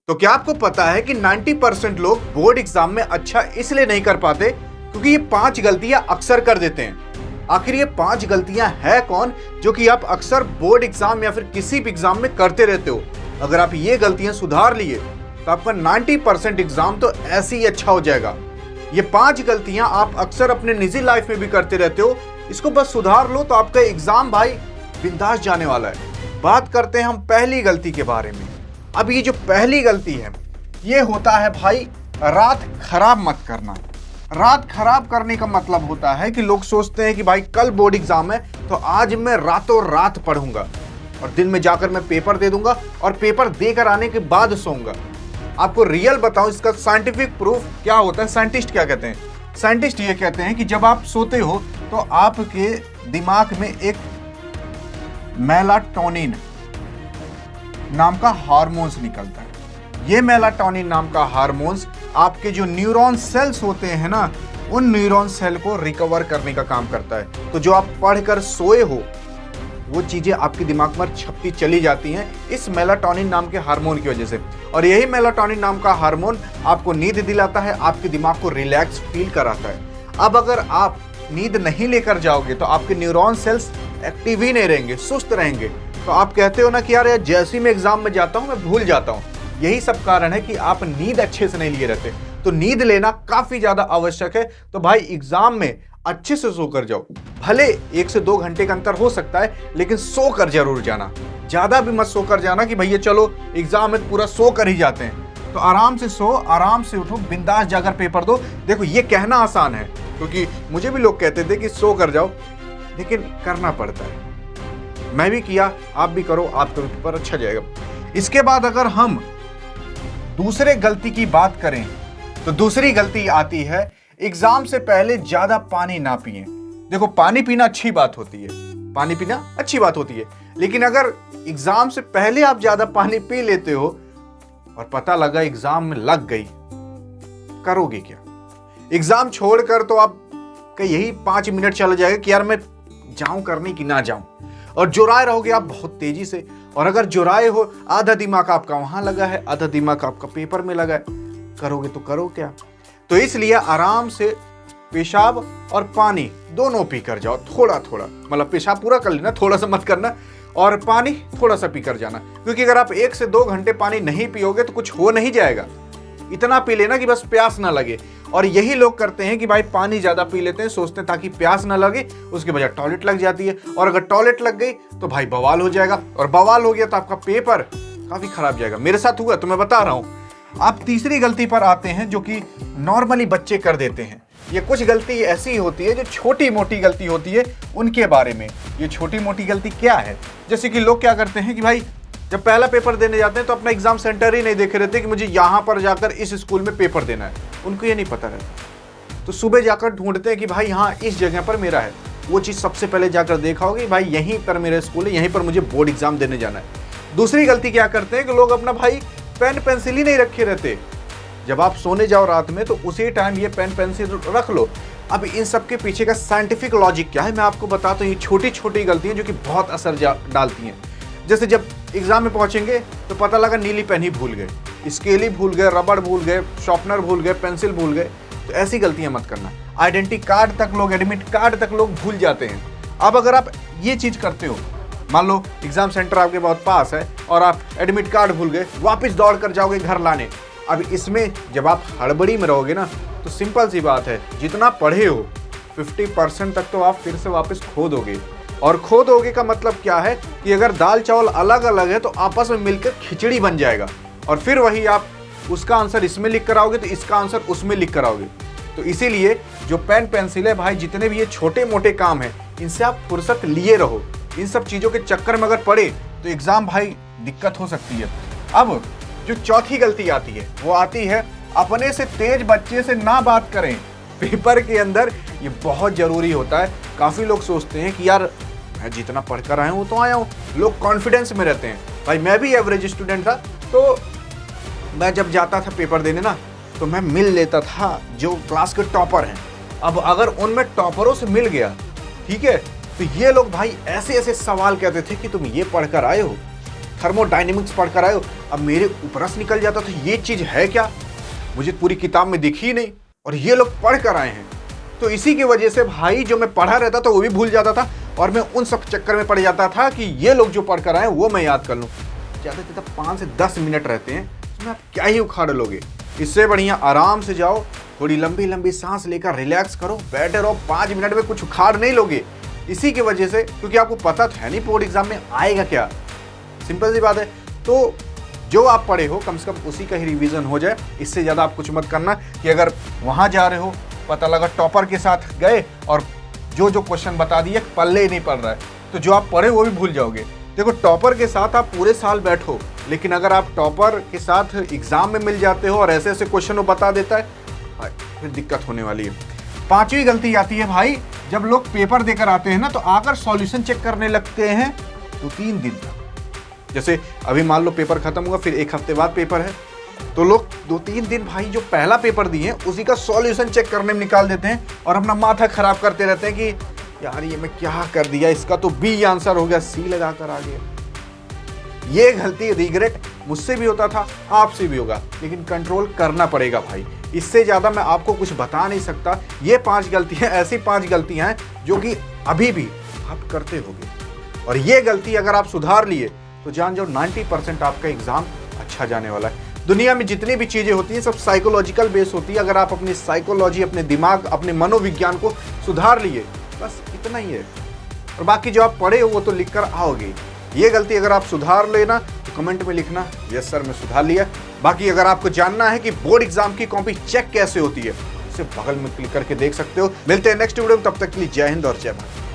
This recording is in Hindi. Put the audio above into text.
तो क्या आपको पता है कि 90% लोग बोर्ड एग्जाम में अच्छा इसलिए नहीं कर पाते क्योंकि ये 5 गलतियां अक्सर कर देते हैं। आखिर ये 5 गलतियां है कौन जो कि आप अक्सर बोर्ड एग्जाम या फिर किसी भी एग्जाम में करते रहते हो? अगर आप ये गलतियां सुधार लिए तो आपका 90% एग्जाम तो ऐसे ही अच्छा हो जाएगा। ये 5 गलतियां आप अक्सर अपने निजी लाइफ में भी करते रहते हो, इसको बस सुधार लो तो आपका एग्जाम भाई बिंदास जाने वाला है। बात करते हैं हम पहली गलती के बारे में। अब ये जो पहली गलती है ये होता है भाई रात खराब मत करना। रात खराब करने का मतलब होता है कि लोग सोचते हैं कि भाई कल बोर्ड एग्जाम है तो आज मैं रातों रात पढ़ूंगा और दिन में जाकर मैं पेपर दे दूंगा और पेपर देकर आने के बाद सोऊंगा। आपको रियल बताऊं इसका साइंटिफिक प्रूफ क्या होता है। साइंटिस्ट क्या कहते हैं? साइंटिस्ट ये कहते हैं कि जब आप सोते हो तो आपके दिमाग में एक मेलाटोनिन नाम का हार्मोन्स निकलता है। ये मेलाटोनिन नाम का हार्मोन्स आपके जो न्यूरॉन सेल्स होते हैं ना, उन न्यूरॉन सेल को रिकवर करने का काम करता है। तो जो आप पढ़कर सोए हो वो चीजें आपके दिमाग में छपती चली जाती हैं इस मेलाटोनिन नाम के हार्मोन की वजह से। और यही मेलाटोनिन नाम का हार्मोन आपको नींद दिलाता है, आपके दिमाग को रिलैक्स फील कराता है। अब अगर आप नींद नहीं लेकर जाओगे तो आपके न्यूरॉन सेल्स एक्टिव ही नहीं रहेंगे, सुस्त रहेंगे। तो आप कहते हो ना कि यार जैसे ही मैं एग्जाम में जाता हूं मैं भूल जाता हूं। यही सब कारण है कि आप नींद अच्छे से नहीं लिए रहते। तो नींद लेना काफी ज्यादा आवश्यक है। तो भाई एग्जाम में अच्छे से सो कर जाओ। भले 1 से 2 घंटे का अंतर हो सकता है लेकिन सो कर जरूर जाना। ज्यादा भी मत सो कर जाना कि भैया चलो एग्जाम में पूरा सो कर ही जाते हैं। तो आराम से सो, आराम से उठो, बिंदास जाकर पेपर दो। देखो ये कहना आसान है क्योंकि मुझे भी लोग कहते थे कि सो कर जाओ, लेकिन करना पड़ता है। मैं भी किया, आप भी करो, आपका पेपर अच्छा जाएगा। इसके बाद अगर हम दूसरे गलती की बात करें तो दूसरी गलती आती है एग्जाम से पहले ज्यादा पानी ना पिए। देखो पानी पीना अच्छी बात होती है, पानी पीना अच्छी बात होती है, लेकिन अगर एग्जाम से पहले आप ज्यादा पानी पी लेते हो और पता लगा एग्जाम में लग गई, करोगे क्या? एग्जाम छोड़कर तो आप यही 5 मिनट चला जाएगा कि यार मैं जाऊं करने की ना जाऊं, और जुराए रहोगे आप बहुत तेजी से। और अगर जुराए हो, आधा दिमाग आपका वहां लगा है, आधा दिमाग आपका पेपर में लगा है, करोगे तो करो क्या? तो इसलिए आराम से पेशाब और पानी दोनों पी कर जाओ, थोड़ा थोड़ा। मतलब पेशाब पूरा कर लेना, थोड़ा सा मत करना, और पानी थोड़ा सा पी कर जाना। क्योंकि अगर आप 1 से 2 घंटे पानी नहीं पियोगे तो कुछ हो नहीं जाएगा। इतना पी लेना कि बस प्यास ना लगे। और यही लोग करते हैं कि भाई पानी ज्यादा पी लेते हैं, सोचते हैं ताकि प्यास ना लगे, उसके बजाय टॉयलेट लग जाती है। और अगर टॉयलेट लग गई तो भाई बवाल हो जाएगा, और बवाल हो गया तो आपका पेपर काफी खराब जाएगा। मेरे साथ हुआ तो मैं बता रहा हूं। आप तीसरी गलती पर आते हैं जो कि नॉर्मली बच्चे कर देते हैं। ये कुछ गलती ऐसी होती है जो छोटी मोटी गलती होती है, उनके बारे में। ये छोटी मोटी गलती क्या है? जैसे कि लोग क्या करते हैं कि भाई जब पहला पेपर देने जाते हैं तो अपना एग्जाम सेंटर ही नहीं देखे रहते कि मुझे यहाँ पर जाकर इस स्कूल में पेपर देना है। उनको ये नहीं पता रहता, तो सुबह जाकर ढूंढते हैं कि भाई हाँ इस जगह पर मेरा है। वो चीज़ सबसे पहले जाकर देखा होगी, भाई यहीं पर मेरा स्कूल है, यहीं पर मुझे बोर्ड एग्जाम देने जाना है। दूसरी गलती क्या करते हैं कि लोग अपना भाई पेन पेंसिल ही नहीं रखे रहते। जब आप सोने जाओ रात में तो उसी टाइम ये पेन पेंसिल रख लो। अब इन सब के पीछे का साइंटिफिक लॉजिक क्या है मैं आपको बताता हूँ। ये छोटी छोटी गलतियाँ जो कि बहुत असर डालती हैं। जैसे जब एग्जाम में पहुंचेंगे तो पता लगा नीली पेन ही भूल गए, स्केल ही भूल गए, रबड़ भूल गए, शॉर्पनर भूल गए, पेंसिल भूल गए। तो ऐसी गलतियां मत करना। आइडेंटिटी कार्ड तक लोग, एडमिट कार्ड तक लोग भूल जाते हैं। अब अगर आप ये चीज करते हो, मान लो एग्जाम सेंटर आपके बहुत पास है और आप एडमिट कार्ड भूल गए, वापस दौड़ कर जाओगे घर लाने। अब इसमें जब आप हड़बड़ी में रहोगे ना तो सिंपल सी बात है, जितना पढ़े हो 50% तक तो आप फिर से वापस खो दोगे। और खो दोगे का मतलब क्या है कि अगर दाल चावल अलग अलग है तो आपस में मिलकर खिचड़ी बन जाएगा, और फिर वही आप उसका आंसर इसमें लिख कर आओगे तो इसका आंसर उसमें लिख कर आओगे। तो इसीलिए जो पेन पेंसिल है भाई, जितने भी ये छोटे मोटे काम हैं, इनसे आप फुर्सत लिए रहो। इन सब चीज़ों के चक्कर में अगर पड़े तो एग्जाम भाई दिक्कत हो सकती है। अब जो चौथी गलती आती है वो आती है अपने से तेज बच्चे से ना बात करें। पेपर के अंदर ये बहुत जरूरी होता है। काफ़ी लोग सोचते हैं कि यार मैं जितना पढ़कर आया हूँ तो आया हूँ। लोग कॉन्फिडेंस में रहते हैं। भाई मैं भी एवरेज स्टूडेंट था, तो मैं जब जाता था पेपर देने ना तो मैं मिल लेता था जो क्लास के टॉपर हैं। अब अगर उनमें टॉपरों से मिल गया, ठीक है, तो ये लोग भाई ऐसे ऐसे सवाल कहते थे कि तुम ये पढ़कर आए हो, थर्मोडायनेमिक्स पढ़ कर आए हो, अब मेरे ऊपर से निकल जाता तो ये चीज है क्या, मुझे पूरी किताब में दिखी नहीं और ये लोग पढ़ कर आए हैं। तो इसी की वजह से भाई जो मैं पढ़ा रहता था वो भी भूल जाता था और मैं उन सब चक्कर में पड़ जाता था कि ये लोग जो पढ़ कर आए वो मैं याद कर लूँ। ज़्यादा से ज़्यादा 5 से 10 मिनट रहते हैं, इसमें आप क्या ही उखाड़ लोगे। इससे बढ़िया आराम से जाओ, थोड़ी लंबी लंबी सांस लेकर रिलैक्स करो, बैठे रहो, 5 मिनट में कुछ उखाड़ नहीं लोगे। इसी की वजह से, क्योंकि आपको पता तो है नहीं बोर्ड एग्जाम में आएगा क्या, सिंपल सी बात है। तो जो आप पढ़े हो कम से कम उसी का ही रिवीजन हो जाए। इससे ज़्यादा आप कुछ मत करना कि अगर वहाँ जा रहे हो, पता लगा टॉपर के साथ गए और जो जो क्वेश्चन बता दिए पल्ले ही नहीं पड़ रहा है, तो जो आप पढ़े वो भी भूल जाओगे। देखो, टॉपर के साथ आप पूरे साल बैठो, लेकिन अगर आप टॉपर के साथ एग्जाम में मिल जाते हो और ऐसे ऐसे क्वेश्चन वो बता देता है, फिर दिक्कत होने वाली है। 5वीं गलती आती है भाई, जब लोग पेपर देकर आते हैं ना तो आकर सॉल्यूशन चेक करने लगते हैं 2-3 दिन तक। जैसे अभी मान लो पेपर खत्म हुआ, फिर 1 हफ्ते बाद पेपर है, तो लोग 2-3 दिन भाई जो पहला पेपर दिए उसी का सॉल्यूशन चेक करने में निकाल देते हैं और अपना माथा खराब करते रहते हैं कि यार ये मैं क्या कर दिया, इसका तो बी आंसर हो गया, सी लगा कर आ गया। ये गलती रिग्रेट मुझसे भी होता था, आपसे भी होगा, लेकिन कंट्रोल करना पड़ेगा भाई। इससे ज़्यादा मैं आपको कुछ बता नहीं सकता। ये 5 गलतियाँ ऐसी 5 गलतियाँ हैं जो कि अभी भी आप करते होगे, और ये गलती अगर आप सुधार लिए तो जान जाओ 90% आपका एग्जाम अच्छा जाने वाला है। दुनिया में जितनी भी चीज़ें होती हैं सब साइकोलॉजिकल बेस होती है। अगर आप अपनी साइकोलॉजी, अपने दिमाग, अपने मनोविज्ञान को सुधार लिए, बस इतना ही है, और बाकी जो आप पढ़े हो वो तो लिख कर आओगे। ये गलती अगर आप सुधार लेना तो कमेंट में लिखना यस सर मैं सुधार लिया। बाकी अगर आपको जानना है कि बोर्ड एग्जाम की कॉपी चेक कैसे होती है, इसे बगल में क्लिक करके देख सकते हो। मिलते हैं नेक्स्ट वीडियो में, तब तक के लिए जय हिंद और जय भारत।